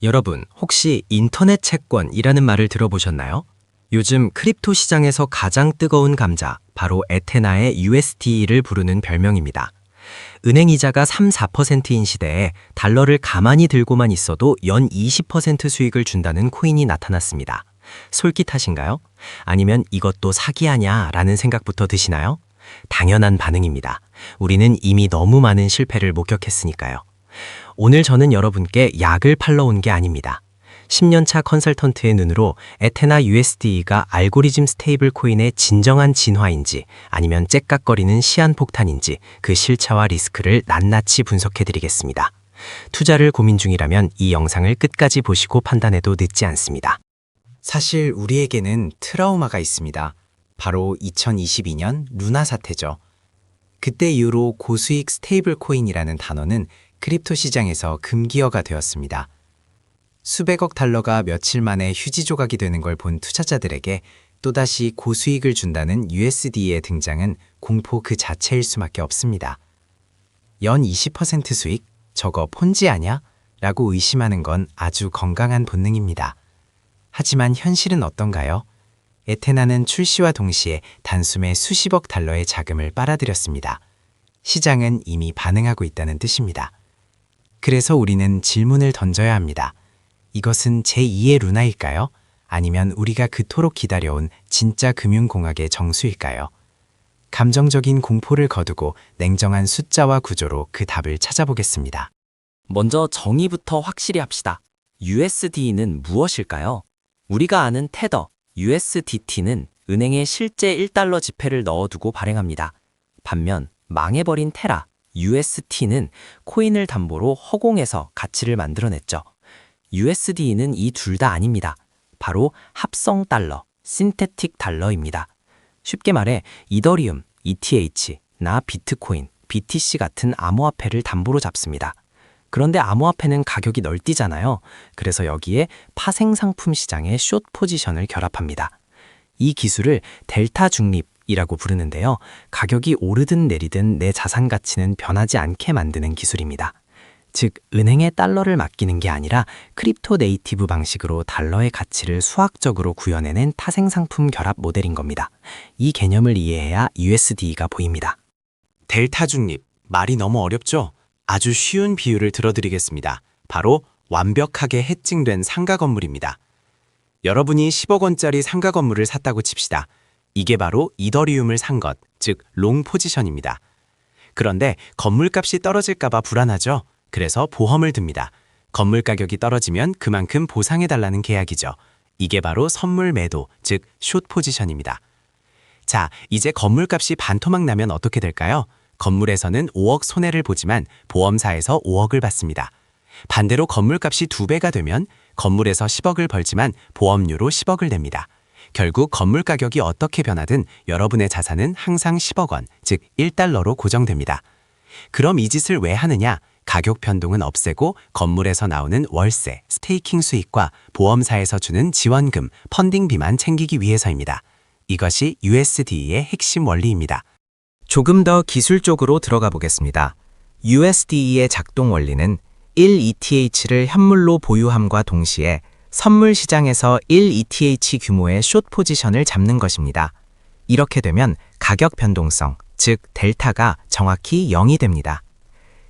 여러분, 혹시 인터넷 채권이라는 말을 들어보셨나요? 요즘 크립토 시장에서 가장 뜨거운 감자, 바로 에테나의 USD를 부르는 별명입니다. 은행 이자가 3, 4%인 시대에 달러를 가만히 들고만 있어도 연 20% 수익을 준다는 코인이 나타났습니다. 솔깃하신가요? 아니면 이것도 사기 아냐라는 생각부터 드시나요? 당연한 반응입니다. 우리는 이미 너무 많은 실패를 목격했으니까요. 오늘 저는 여러분께 약을 팔러 온 게 아닙니다. 10년차 컨설턴트의 눈으로 에테나 USD가 알고리즘 스테이블 코인의 진정한 진화인지 아니면 째깍거리는 시한폭탄인지 그 실체와 리스크를 낱낱이 분석해드리겠습니다. 투자를 고민 중이라면 이 영상을 끝까지 보시고 판단해도 늦지 않습니다. 사실 우리에게는 트라우마가 있습니다. 바로 2022년 루나 사태죠. 그때 이후로 고수익 스테이블 코인이라는 단어는 크립토 시장에서 금기어가 되었습니다. 수백억 달러가 며칠 만에 휴지 조각이 되는 걸 본 투자자들에게 또다시 고수익을 준다는 USD의 등장은 공포 그 자체일 수밖에 없습니다. 연 20% 수익? 저거 폰지 아냐? 라고 의심하는 건 아주 건강한 본능입니다. 하지만 현실은 어떤가요? 에테나는 출시와 동시에 단숨에 수십억 달러의 자금을 빨아들였습니다. 시장은 이미 반응하고 있다는 뜻입니다. 그래서 우리는 질문을 던져야 합니다. 이것은 제2의 루나일까요? 아니면 우리가 그토록 기다려온 진짜 금융공학의 정수일까요? 감정적인 공포를 거두고 냉정한 숫자와 구조로 그 답을 찾아보겠습니다. 먼저 정의부터 확실히 합시다. USD는 무엇일까요? 우리가 아는 테더, USDT는 은행에 실제 1달러 지폐를 넣어두고 발행합니다. 반면 망해버린 테라, UST는 코인을 담보로 허공에서 가치를 만들어냈죠. USD는 이 둘 다 아닙니다. 바로 합성 달러, 신테틱 달러입니다. 쉽게 말해 이더리움, ETH, 나 비트코인, BTC 같은 암호화폐를 담보로 잡습니다. 그런데 암호화폐는 가격이 널뛰잖아요. 그래서 여기에 파생상품 시장의 숏 포지션을 결합합니다. 이 기술을 델타 중립이라고 부르는데요. 가격이 오르든 내리든 내 자산 가치는 변하지 않게 만드는 기술입니다. 즉, 은행에 달러를 맡기는 게 아니라 크립토 네이티브 방식으로 달러의 가치를 수학적으로 구현해낸 타생상품 결합 모델인 겁니다. 이 개념을 이해해야 USD가 보입니다. 델타 중립, 말이 너무 어렵죠? 아주 쉬운 비유를 들어드리겠습니다. 바로 완벽하게 해칭된 상가 건물입니다. 여러분이 10억 원짜리 상가 건물을 샀다고 칩시다. 이게 바로 이더리움을 산 것, 즉 롱 포지션입니다. 그런데 건물값이 떨어질까 봐 불안하죠? 그래서 보험을 듭니다. 건물 가격이 떨어지면 그만큼 보상해달라는 계약이죠. 이게 바로 선물 매도, 즉 숏 포지션입니다. 자, 이제 건물값이 반토막 나면 어떻게 될까요? 건물에서는 5억 손해를 보지만 보험사에서 5억을 받습니다. 반대로 건물값이 2배가 되면 건물에서 10억을 벌지만 보험료로 10억을 냅니다. 결국 건물 가격이 어떻게 변하든 여러분의 자산은 항상 10억 원, 즉 1달러로 고정됩니다. 그럼 이 짓을 왜 하느냐? 가격 변동은 없애고 건물에서 나오는 월세, 스테이킹 수익과 보험사에서 주는 지원금, 펀딩비만 챙기기 위해서입니다. 이것이 USD의 핵심 원리입니다. 조금 더 기술적으로 들어가 보겠습니다. USD의 작동 원리는 1ETH를 현물로 보유함과 동시에 선물 시장에서 1ETH 규모의 숏 포지션을 잡는 것입니다. 이렇게 되면 가격 변동성, 즉 델타가 정확히 0이 됩니다.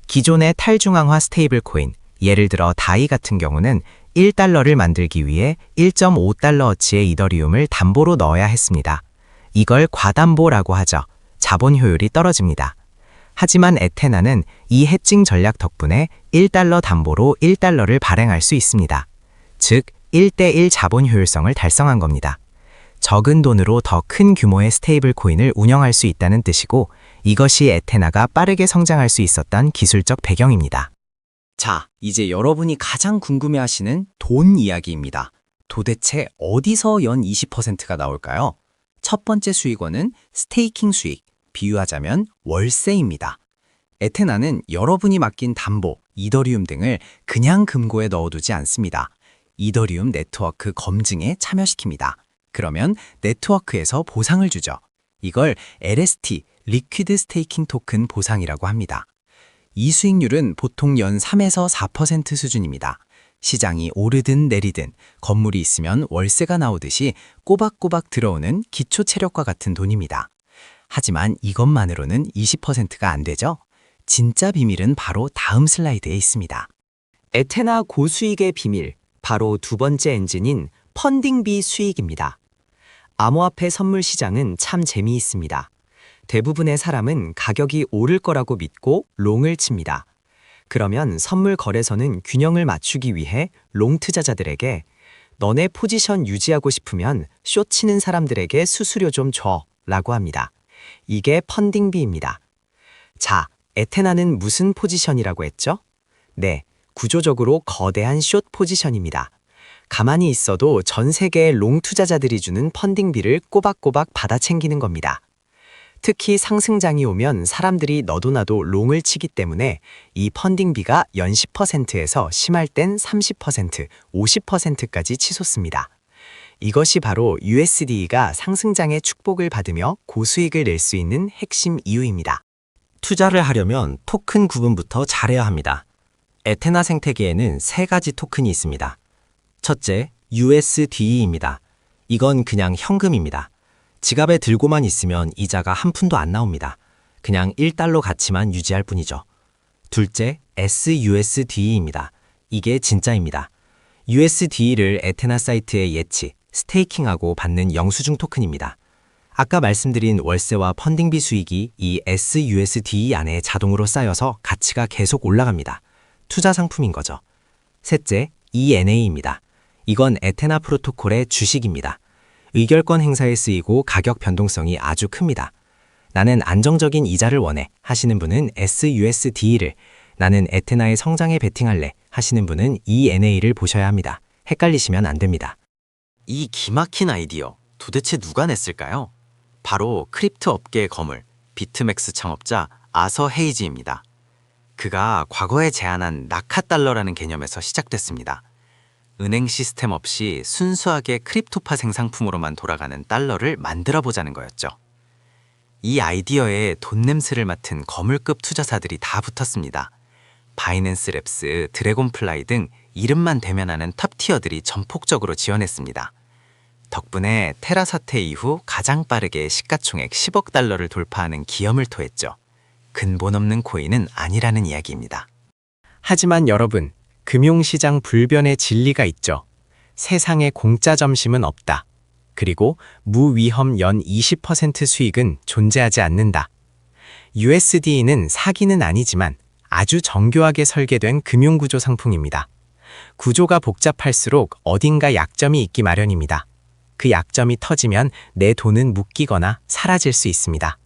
기존의 탈중앙화 스테이블 코인, 예를 들어 다이 같은 경우는 1달러를 만들기 위해 1.5달러어치의 이더리움을 담보로 넣어야 했습니다. 이걸 과담보라고 하죠. 자본 효율이 떨어집니다. 하지만 에테나는 이 해칭 전략 덕분에 1달러 담보로 1달러를 발행할 수 있습니다. 즉, 1대1 자본 효율성을 달성한 겁니다. 적은 돈으로 더 큰 규모의 스테이블 코인을 운영할 수 있다는 뜻이고, 이것이 에테나가 빠르게 성장할 수 있었던 기술적 배경입니다. 자, 이제 여러분이 가장 궁금해하시는 돈 이야기입니다. 도대체 어디서 연 20%가 나올까요? 첫 번째 수익원은 스테이킹 수익, 비유하자면 월세입니다. 에테나는 여러분이 맡긴 담보, 이더리움 등을 그냥 금고에 넣어두지 않습니다. 이더리움 네트워크 검증에 참여시킵니다. 그러면 네트워크에서 보상을 주죠. 이걸 LST, 리퀴드 스테이킹 토큰 보상이라고 합니다. 이 수익률은 보통 연 3에서 4% 수준입니다. 시장이 오르든 내리든 건물이 있으면 월세가 나오듯이 꼬박꼬박 들어오는 기초 체력과 같은 돈입니다. 하지만 이것만으로는 20%가 안 되죠? 진짜 비밀은 바로 다음 슬라이드에 있습니다. 에테나 고수익의 비밀, 바로 두 번째 엔진인 펀딩비 수익입니다. 암호화폐 선물 시장은 참 재미있습니다. 대부분의 사람은 가격이 오를 거라고 믿고 롱을 칩니다. 그러면 선물 거래소는 균형을 맞추기 위해 롱 투자자들에게 너네 포지션 유지하고 싶으면 숏 치는 사람들에게 수수료 좀 줘 라고 합니다. 이게 펀딩비입니다. 자, 에테나는 무슨 포지션이라고 했죠? 네, 구조적으로 거대한 숏 포지션입니다. 가만히 있어도 전 세계의 롱 투자자들이 주는 펀딩비를 꼬박꼬박 받아 챙기는 겁니다. 특히 상승장이 오면 사람들이 너도 나도 롱을 치기 때문에 이 펀딩비가 연 10%에서 심할 땐 30%, 50%까지 치솟습니다. 이것이 바로 USD가 상승장의 축복을 받으며 고수익을 낼 수 있는 핵심 이유입니다. 투자를 하려면 토큰 구분부터 잘해야 합니다. 에테나 생태계에는 세 가지 토큰이 있습니다. 첫째, USDE입니다. 이건 그냥 현금입니다. 지갑에 들고만 있으면 이자가 한 푼도 안 나옵니다. 그냥 1달러 가치만 유지할 뿐이죠. 둘째, SUSDE입니다. 이게 진짜입니다. USDE를 에테나 사이트에 예치, 스테이킹하고 받는 영수증 토큰입니다. 아까 말씀드린 월세와 펀딩비 수익이 이 SUSDE 안에 자동으로 쌓여서 가치가 계속 올라갑니다. 투자 상품인 거죠. 셋째, ENA입니다. 이건 에테나 프로토콜의 주식입니다. 의결권 행사에 쓰이고 가격 변동성이 아주 큽니다. 나는 안정적인 이자를 원해 하시는 분은 SUSD를, 나는 에테나의 성장에 베팅할래 하시는 분은 ENA를 보셔야 합니다. 헷갈리시면 안 됩니다. 이 기막힌 아이디어 도대체 누가 냈을까요? 바로 크립토 업계의 거물, 비트맥스 창업자 아서 헤이지입니다. 그가 과거에 제안한 낙하달러라는 개념에서 시작됐습니다. 은행 시스템 없이 순수하게 크립토파 생상품으로만 돌아가는 달러를 만들어보자는 거였죠. 이 아이디어에 돈 냄새를 맡은 거물급 투자사들이 다 붙었습니다. 바이낸스 랩스, 드래곤플라이 등 이름만 대면하는 탑티어들이 전폭적으로 지원했습니다. 덕분에 테라 사태 이후 가장 빠르게 시가총액 10억 달러를 돌파하는 기염을 토했죠. 근본 없는 코인은 아니라는 이야기입니다. 하지만 여러분, 금융시장 불변의 진리가 있죠. 세상에 공짜 점심은 없다. 그리고 무위험 연 20% 수익은 존재하지 않는다. USD는 사기는 아니지만 아주 정교하게 설계된 금융구조 상품입니다. 구조가 복잡할수록 어딘가 약점이 있기 마련입니다. 그 약점이 터지면 내 돈은 묶이거나 사라질 수 있습니다.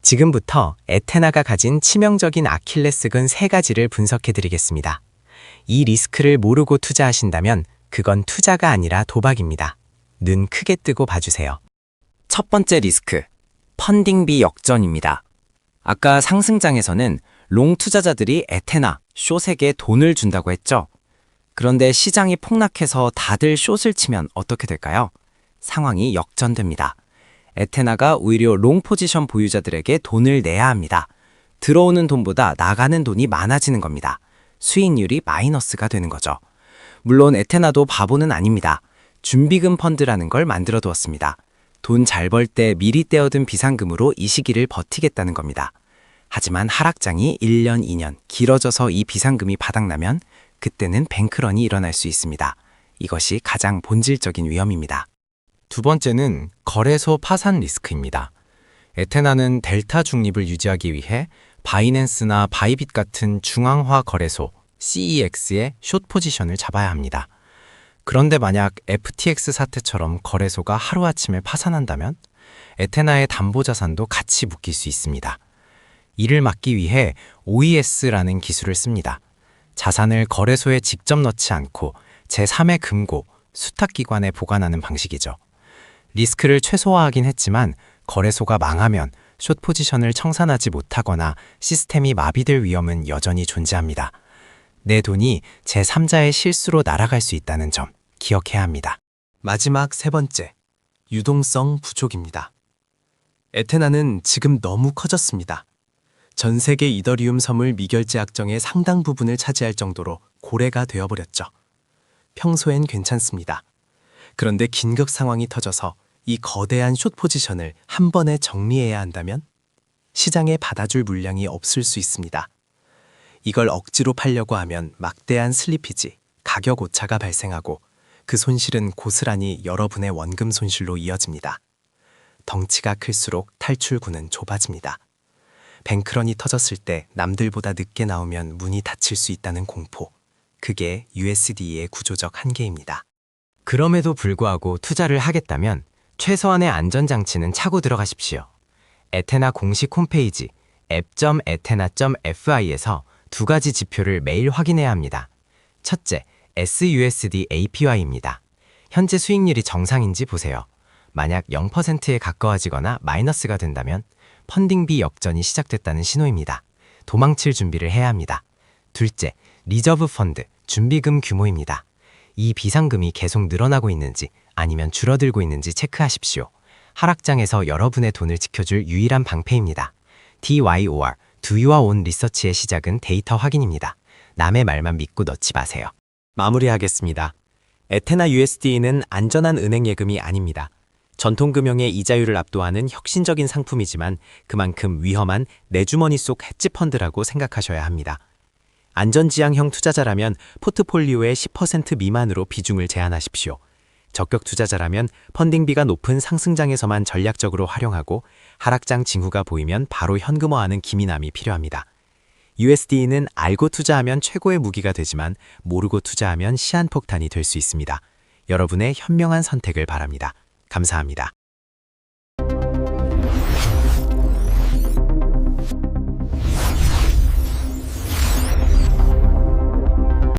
지금부터 에테나가 가진 치명적인 아킬레스건 3가지를 분석해드리겠습니다. 이 리스크를 모르고 투자하신다면 그건 투자가 아니라 도박입니다. 눈 크게 뜨고 봐주세요. 첫 번째 리스크, 펀딩비 역전입니다. 아까 상승장에서는 롱 투자자들이 에테나, 숏에게 돈을 준다고 했죠. 그런데 시장이 폭락해서 다들 숏을 치면 어떻게 될까요? 상황이 역전됩니다. 에테나가 오히려 롱 포지션 보유자들에게 돈을 내야 합니다. 들어오는 돈보다 나가는 돈이 많아지는 겁니다. 수익률이 마이너스가 되는 거죠. 물론 에테나도 바보는 아닙니다. 준비금 펀드라는 걸 만들어 두었습니다. 돈 잘 벌 때 미리 떼어둔 비상금으로 이 시기를 버티겠다는 겁니다. 하지만 하락장이 1년, 2년 길어져서 이 비상금이 바닥나면 그때는 뱅크런이 일어날 수 있습니다. 이것이 가장 본질적인 위험입니다. 두 번째는 거래소 파산 리스크입니다. 에테나는 델타 중립을 유지하기 위해 바이낸스나 바이빗 같은 중앙화 거래소 CEX의 숏 포지션을 잡아야 합니다. 그런데 만약 FTX 사태처럼 거래소가 하루아침에 파산한다면 에테나의 담보자산도 같이 묶일 수 있습니다. 이를 막기 위해 OES라는 기술을 씁니다. 자산을 거래소에 직접 넣지 않고 제3의 금고, 수탁기관에 보관하는 방식이죠. 리스크를 최소화하긴 했지만 거래소가 망하면 숏 포지션을 청산하지 못하거나 시스템이 마비될 위험은 여전히 존재합니다. 내 돈이 제3자의 실수로 날아갈 수 있다는 점 기억해야 합니다. 마지막 3번째, 유동성 부족입니다. 에테나는 지금 너무 커졌습니다. 전 세계 이더리움 선물 미결제 약정의 상당 부분을 차지할 정도로 고래가 되어버렸죠. 평소엔 괜찮습니다. 그런데 긴급 상황이 터져서 이 거대한 숏 포지션을 한 번에 정리해야 한다면 시장에 받아줄 물량이 없을 수 있습니다. 이걸 억지로 팔려고 하면 막대한 슬리피지, 가격 오차가 발생하고 그 손실은 고스란히 여러분의 원금 손실로 이어집니다. 덩치가 클수록 탈출구는 좁아집니다. 뱅크런이 터졌을 때 남들보다 늦게 나오면 문이 닫힐 수 있다는 공포. 그게 USD의 구조적 한계입니다. 그럼에도 불구하고 투자를 하겠다면 최소한의 안전장치는 차고 들어가십시오. 에테나 공식 홈페이지 app.ethena.fi에서 두 가지 지표를 매일 확인해야 합니다. 첫째, SUSD APY입니다. 현재 수익률이 정상인지 보세요. 만약 0%에 가까워지거나 마이너스가 된다면 펀딩비 역전이 시작됐다는 신호입니다. 도망칠 준비를 해야 합니다. 둘째, 리저브 펀드, 준비금 규모입니다. 이 비상금이 계속 늘어나고 있는지 아니면 줄어들고 있는지 체크하십시오. 하락장에서 여러분의 돈을 지켜줄 유일한 방패입니다. DYOR, Do Your Own Research의 시작은 데이터 확인입니다. 남의 말만 믿고 넣지 마세요. 마무리하겠습니다. 에테나 USD는 안전한 은행 예금이 아닙니다. 전통금융의 이자율을 압도하는 혁신적인 상품이지만 그만큼 위험한 내 주머니 속 헤지펀드라고 생각하셔야 합니다. 안전지향형 투자자라면 포트폴리오의 10% 미만으로 비중을 제한하십시오. 적격 투자자라면 펀딩비가 높은 상승장에서만 전략적으로 활용하고 하락장 징후가 보이면 바로 현금화하는 기민함이 필요합니다. USD는 알고 투자하면 최고의 무기가 되지만 모르고 투자하면 시한폭탄이 될 수 있습니다. 여러분의 현명한 선택을 바랍니다. 감사합니다.